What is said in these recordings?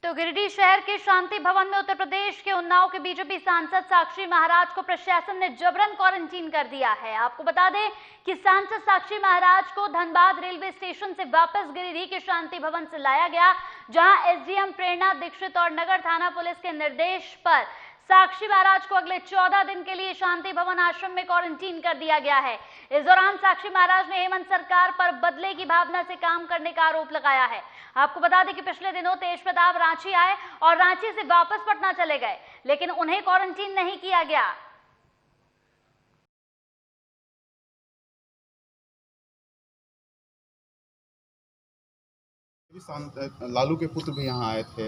तो गिरिडीह शहर के शांति भवन में उत्तर प्रदेश के उन्नाव के बीजेपी सांसद साक्षी महाराज को प्रशासन ने जबरन क्वारंटीन कर दिया है। आपको बता दें कि सांसद साक्षी महाराज को धनबाद रेलवे स्टेशन से वापस गिरिडीह के शांति भवन से लाया गया, जहां एसडीएम प्रेरणा दीक्षित और नगर थाना पुलिस के निर्देश पर साक्षी महाराज को अगले 14 दिन के लिए शांति भवन आश्रम में क्वारंटीन कर दिया गया है। इस दौरान साक्षी महाराज ने हेमंत सरकार पर बदले की भावना से काम करने का आरोप लगाया है। आपको बता दें कि पिछले दिनों तेज प्रताप रांची आए और रांची से वापस पटना चले गए, लेकिन उन्हें क्वारंटीन नहीं किया गया। लालू के पुत्र भी यहाँ आए थे।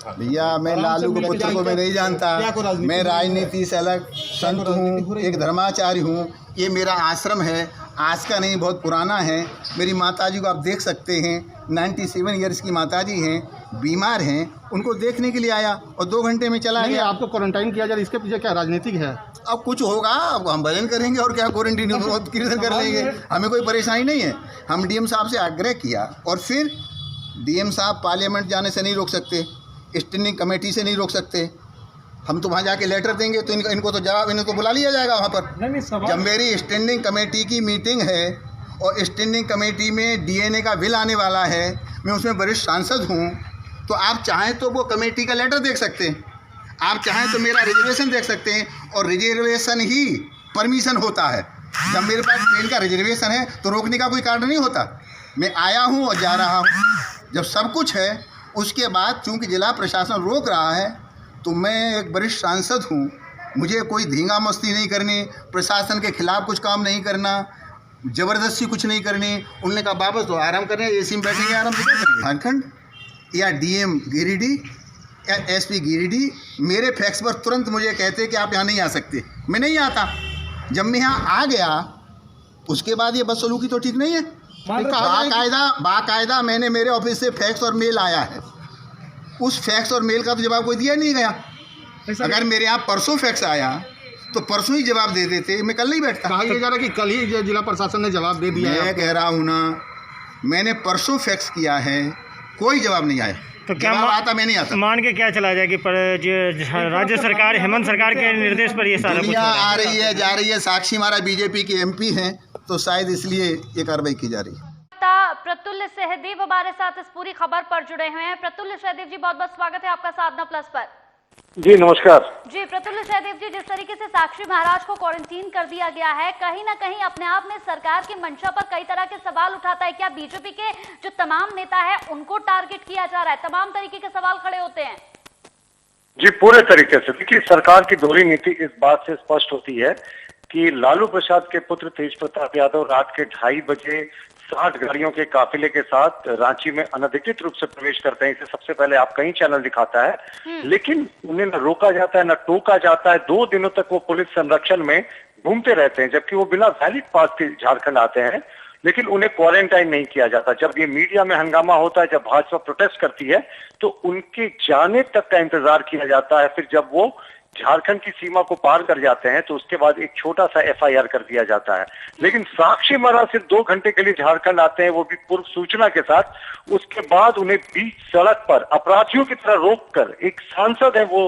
भैया मैं लालू के पुत्र को मैं नहीं जानता, मैं राजनीति से अलग संत हूँ, एक धर्माचार्य हूँ। ये मेरा आश्रम है, आज का नहीं बहुत पुराना है। मेरी माताजी को आप देख सकते हैं, 97 इयर्स की माताजी हैं, बीमार हैं, उनको देखने के लिए आया और 2 घंटे में चला गया। आपको क्वारंटाइन किया जाए, इसके पीछे क्या राजनीतिक है? अब कुछ होगा, अब हम भजन करेंगे और क्या क्वारंटीन कीर्तन कर लेंगे, हमें कोई परेशानी नहीं है। हम डीएम साहब से आग्रह किया और फिर डीएम साहब पार्लियामेंट जाने से नहीं रोक सकते, स्टैंडिंग कमेटी से नहीं रोक सकते। हम तो वहाँ जाके लेटर देंगे तो इनको तो जवाब, इन्हें तो बुला लिया जाएगा वहाँ पर। जब मेरी स्टैंडिंग कमेटी की मीटिंग है और स्टैंडिंग कमेटी में डीएनए का बिल आने वाला है, मैं उसमें वरिष्ठ सांसद हूँ, तो आप चाहें तो वो कमेटी का लेटर देख सकते हैं, आप चाहें तो मेरा रिजर्वेशन देख सकते हैं, और रिजर्वेशन ही परमिशन होता है। जब मेरे पास ट्रेन का रिजर्वेशन है तो रोकने का कोई कारण नहीं होता। मैं आया हूँ और जा रहा हूँ, जब सब कुछ है उसके बाद चूंकि जिला प्रशासन रोक रहा है तो मैं एक वरिष्ठ सांसद हूँ, मुझे कोई धींगा मस्ती नहीं करनी, प्रशासन के खिलाफ कुछ काम नहीं करना, ज़बरदस्ती कुछ नहीं करनी। उन्होंने कहा वापस तो आराम करने, एसी में बैठेंगे आराम से। झारखंड या डीएम गिरिडीह या एसपी गिरिडीह मेरे फैक्स पर तुरंत मुझे कहते कि आप यहाँ नहीं आ सकते, मैं नहीं आता। जब मैं यहाँ आ गया उसके बाद ये बदसलूकी तो ठीक नहीं है। बाकायदा मैंने मेरे ऑफिस से फैक्स और मेल आया है, उस फैक्स और मेल का तो जवाब कोई दिया नहीं गया। अगर मेरे यहाँ परसों फैक्स आया तो परसों ही जवाब दे देते, मैं कल नहीं बैठता। कहा यह जा रहा है कि कल ही जिला प्रशासन ने जवाब दे दिया। मैं कह रहा हूँ ना, मैंने परसों फैक्स किया है, कोई जवाब नहीं आया। तो क्या आता, मैं नहीं आता। मान के क्या चला जाए कि राज्य सरकार, हेमंत सरकार के निर्देश पर ये सारा दुनिया आ रही है जा रही है। साक्षी महाराज बीजेपी के एमपी हैं, तो शायद इसलिए ये कार्रवाई की जा रही है। प्रतुल्य सहदेव हमारे साथ इस पूरी खबर पर जुड़े हुए हैं। प्रतुल्य सहदेव जी, बहुत बहुत स्वागत है आपका साधना प्लस पर। जी नमस्कार जी प्रतुल्य सहदेव जी, जिस तरीके से साक्षी महाराज को क्वारंटीन कर दिया गया है, कहीं ना कहीं अपने आप में सरकार की मंशा पर कई तरह के सवाल उठाता है। क्या बीजेपी के जो तमाम नेता है उनको टारगेट किया जा रहा है? तमाम तरीके के सवाल खड़े होते हैं। जी पूरे तरीके से देखिए, सरकार की दोहरी नीति इस बात से स्पष्ट होती है कि लालू प्रसाद के पुत्र तेज प्रताप यादव रात के 2:30 बजे 60 गाड़ियों के काफिले के साथ रांची में अनधिकृत रूप से प्रवेश करते हैं। इसे सबसे पहले आप कई चैनल दिखाता है, लेकिन उन्हें न रोका जाता है न टोका जाता है। 2 दिनों तक वो पुलिस संरक्षण में घूमते रहते हैं, जबकि वो बिना वैलिड पास के झारखंड आते हैं, लेकिन उन्हें क्वारंटाइन नहीं किया जाता। जब ये मीडिया में हंगामा होता है, जब भाजपा प्रोटेस्ट करती है, तो उनके जाने तक का इंतजार किया जाता है। फिर जब वो झारखंड की सीमा को पार कर जाते हैं तो उसके बाद एक छोटा सा एफआईआर कर दिया जाता है। लेकिन साक्षी महाराज सिर्फ 2 घंटे के लिए झारखंड आते हैं, वो भी पूर्व सूचना के साथ। उसके बाद उन्हें बीच सड़क पर अपराधियों की तरह रोककर, एक सांसद है वो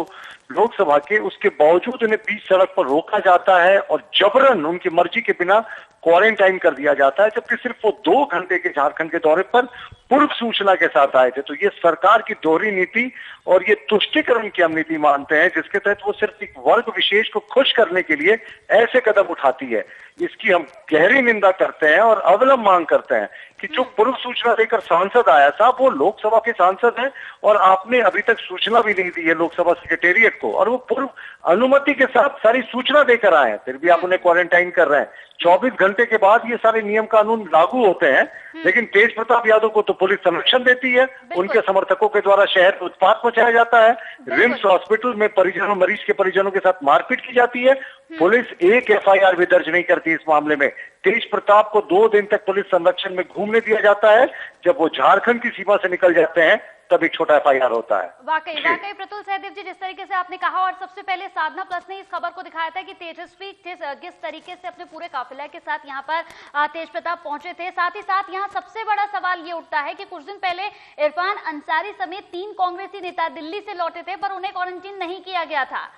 लोकसभा के, उसके बावजूद उन्हें बीच सड़क पर रोका जाता है और जबरन उनकी मर्जी के बिना क्वारंटाइन कर दिया जाता है, जबकि सिर्फ वो 2 घंटे के झारखंड के दौरे पर पूर्व सूचना के साथ आए थे। तो ये सरकार की दोहरी नीति और ये तुष्टीकरण की हम नीति मानते हैं, जिसके तहत वो सिर्फ एक वर्ग विशेष को खुश करने के लिए ऐसे कदम उठाती है। इसकी हम गहरी निंदा करते हैं और अविलंब मांग करते हैं कि जो पूर्व सूचना देकर सांसद आया, साहब वो लोकसभा के सांसद हैं और आपने अभी तक सूचना भी नहीं दी है लोकसभा सेक्रेटेरिएट को, और वो पूर्व अनुमति के साथ सारी सूचना देकर आए हैं, फिर भी आप उन्हें क्वारंटाइन कर रहे हैं। 24 घंटे के बाद ये सारे नियम कानून लागू होते हैं, लेकिन तेज प्रताप यादव को तो पुलिस संरक्षण देती है, उनके समर्थकों के द्वारा शहर में उत्पात मचाया जाता है, रिम्स हॉस्पिटल में मरीज के परिजनों के साथ मारपीट की जाती है, पुलिस एक एफआईआर भी दर्ज नहीं करती इस मामले में। तेज प्रताप को 2 दिन तक पुलिस संरक्षण में घूमने दिया जाता है, जब वो झारखंड की सीमा से निकल जाते हैं तब एक छोटा FIR होता है। वाकई प्रतुल सहदेव जी, जिस तरीके से आपने कहा, और सबसे पहले साधना प्लस ने इस खबर को दिखाया था कि तेजस्वी किस तरीके से अपने पूरे काफिले के साथ यहाँ पर तेज प्रताप पहुंचे थे। साथ ही साथ यहाँ सबसे बड़ा सवाल ये उठता है कि कुछ दिन पहले इरफान अंसारी समेत 3 कांग्रेसी नेता दिल्ली से लौटे थे, पर उन्हें क्वारंटीन नहीं किया गया था।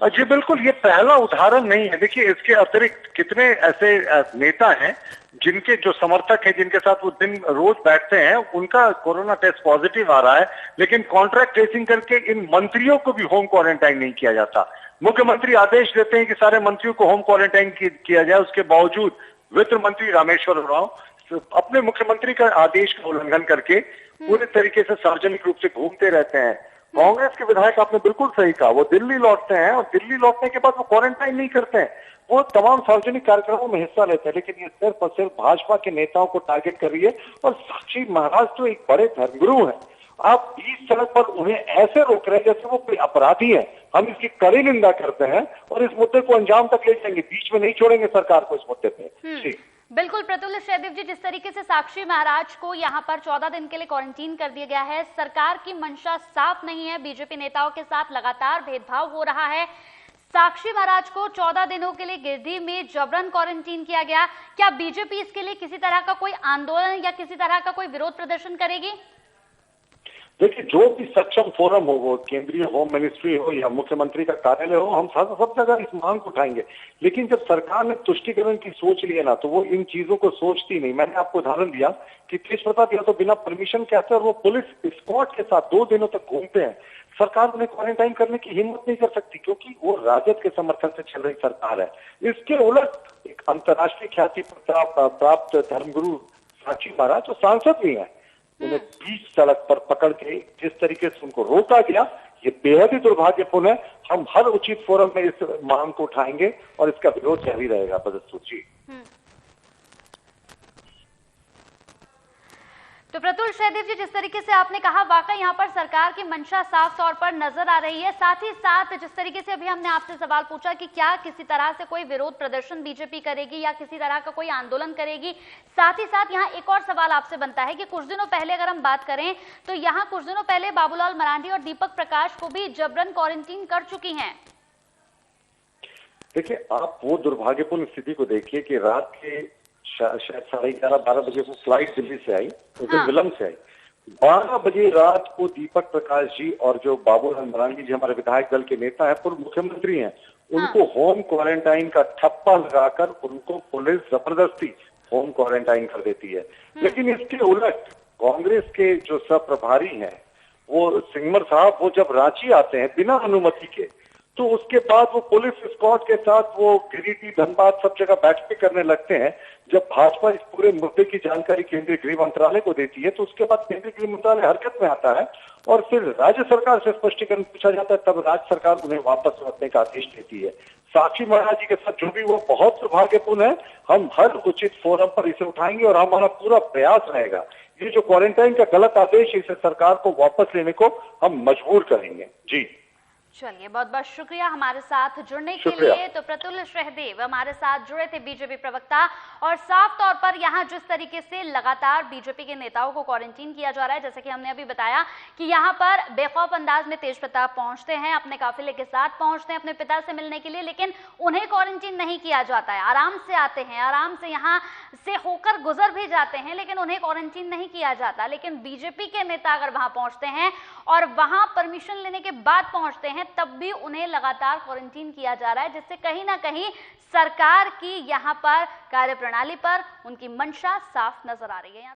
जी बिल्कुल, ये पहला उदाहरण नहीं है। देखिए, इसके अतिरिक्त कितने ऐसे नेता हैं जिनके जो समर्थक हैं, जिनके साथ वो दिन रोज बैठते हैं, उनका कोरोना टेस्ट पॉजिटिव आ रहा है, लेकिन कॉन्ट्रैक्ट ट्रेसिंग करके इन मंत्रियों को भी होम क्वारंटाइन नहीं किया जाता। मुख्यमंत्री आदेश देते हैं कि सारे मंत्रियों को होम क्वारंटाइन किया जाए, उसके बावजूद वित्त मंत्री रामेश्वर उरांव अपने मुख्यमंत्री का आदेश का उल्लंघन करके पूरे तरीके से सार्वजनिक रूप से घूमते रहते हैं। कांग्रेस के विधायक, आपने बिल्कुल सही कहा, वो दिल्ली लौटते हैं और दिल्ली लौटने के बाद वो क्वारंटाइन नहीं करते हैं, वो तमाम सार्वजनिक कार्यक्रमों में हिस्सा लेते हैं। लेकिन ये सिर्फ और सिर्फ भाजपा के नेताओं को टारगेट कर रही है। और साक्षी महाराज तो एक बड़े धर्मगुरु हैं, आप बीच सड़क पर उन्हें ऐसे रोक रहे हैं जैसे वो कोई अपराधी है। हम इसकी कड़ी निंदा करते हैं और इस मुद्दे को अंजाम तक ले जाएंगे, बीच में नहीं छोड़ेंगे सरकार को इस मुद्दे पे। बिल्कुल प्रतुल सहदेव जी, जिस तरीके से साक्षी महाराज को यहाँ पर 14 दिन के लिए क्वारंटीन कर दिया गया है, सरकार की मंशा साफ नहीं है, बीजेपी नेताओं के साथ लगातार भेदभाव हो रहा है। साक्षी महाराज को 14 दिनों के लिए गिरडी में जबरन क्वारंटीन किया गया। क्या बीजेपी इसके लिए किसी तरह का कोई आंदोलन या किसी तरह का कोई विरोध प्रदर्शन करेगी? देखिए, जो भी सक्षम फोरम हो, वो केंद्रीय होम मिनिस्ट्री हो या मुख्यमंत्री का कार्यालय हो, हम सब जगह इस मांग को उठाएंगे। लेकिन जब सरकार ने तुष्टिकरण की सोच ली है ना, तो वो इन चीजों को सोचती नहीं। मैंने आपको उदाहरण दिया कि तेज प्रताप यादव बिना परमिशन के आते हैं और वो पुलिस स्क्वाड के साथ 2 दिनों तक घूमते हैं। सरकार उन्हें क्वारंटाइन करने की हिम्मत नहीं कर सकती, क्योंकि वो राजद के समर्थन से चल रही सरकार है। इसके उलट एक अंतर्राष्ट्रीय ख्याति प्राप्त धर्मगुरु साक्षी महाराज जो सांसद भी है, उन्हें बीच सड़क पर पकड़ के जिस तरीके से उनको रोका गया, ये बेहद ही दुर्भाग्यपूर्ण है। हम हर उचित फोरम में इस मांग को उठाएंगे और इसका विरोध जारी रहेगा। बदस्तूर जी। तो प्रतुल सहदेव जी, जिस तरीके से आपने कहा, वाकई यहाँ पर सरकार की मंशा साफ तौर पर नजर आ रही है। साथ ही साथ जिस तरीके से अभी हमने आपसे सवाल पूछा कि क्या किसी तरह से कोई विरोध प्रदर्शन बीजेपी करेगी या किसी तरह का कोई आंदोलन करेगी, साथ ही साथ यहाँ एक और सवाल आपसे बनता है कि कुछ दिनों पहले अगर हम बात करें तो यहाँ कुछ दिनों पहले बाबूलाल मरांडी और दीपक प्रकाश को भी जबरन क्वारंटीन कर चुकी हैं। देखिए, आप वो दुर्भाग्यपूर्ण स्थिति को देखिए कि रात के शायद 11:30-12 बजे वो फ्लाइट दिल्ली से आई, विलंब से आई। 12 बजे रात को दीपक प्रकाश जी और जो बाबूलाल मरांडी जी हमारे विधायक दल के नेता है, पूर्व मुख्यमंत्री हैं, उनको होम क्वारंटाइन का ठप्पा लगाकर उनको पुलिस जबरदस्ती होम क्वारंटाइन कर देती है। लेकिन इसके उलट कांग्रेस के जो सब प्रभारी हैं, वो सिंगमर साहब, वो जब रांची आते हैं बिना अनुमति के, तो उसके बाद वो पुलिस स्क्वाड के साथ वो गिरिडीह, धनबाद सब जगह बैठकें करने लगते हैं। जब भाजपा इस पूरे मुद्दे की जानकारी केंद्रीय गृह मंत्रालय को देती है, तो उसके बाद केंद्रीय गृह मंत्रालय हरकत में आता है और फिर राज्य सरकार से स्पष्टीकरण पूछा जाता है, तब राज्य सरकार उन्हें वापस लौटने का आदेश देती है। साक्षी महाराज जी के साथ जो भी वो बहुत दुर्भाग्यपूर्ण है। हम हर उचित फोरम पर इसे उठाएंगे और हमारा पूरा प्रयास रहेगा, ये जो क्वारंटाइन का गलत आदेश है, इसे सरकार को वापस लेने को हम मजबूर करेंगे। जी चलिए, बहुत बहुत शुक्रिया हमारे साथ जुड़ने के लिए। तो प्रतुल सहदेव हमारे साथ जुड़े थे, बीजेपी प्रवक्ता। और साफ तौर पर यहाँ जिस तरीके से लगातार बीजेपी के नेताओं को क्वारंटीन किया जा रहा है, जैसे कि हमने अभी बताया कि यहाँ पर बेखौफ अंदाज में तेज प्रताप पहुंचते हैं, अपने काफिले के साथ पहुंचते हैं अपने पिता से मिलने के लिए, लेकिन उन्हें क्वारंटीन नहीं किया जाता है। आराम से आते हैं, आराम से यहाँ से होकर गुजर भी जाते हैं, लेकिन उन्हें क्वारंटीन नहीं किया जाता। लेकिन बीजेपी के नेता अगर वहां पहुंचते हैं और वहां परमिशन लेने के बाद पहुंचते हैं, तब भी उन्हें लगातार क्वारंटीन किया जा रहा है, जिससे कहीं ना कहीं सरकार की यहां पर कार्यप्रणाली पर उनकी मंशा साफ नजर आ रही है।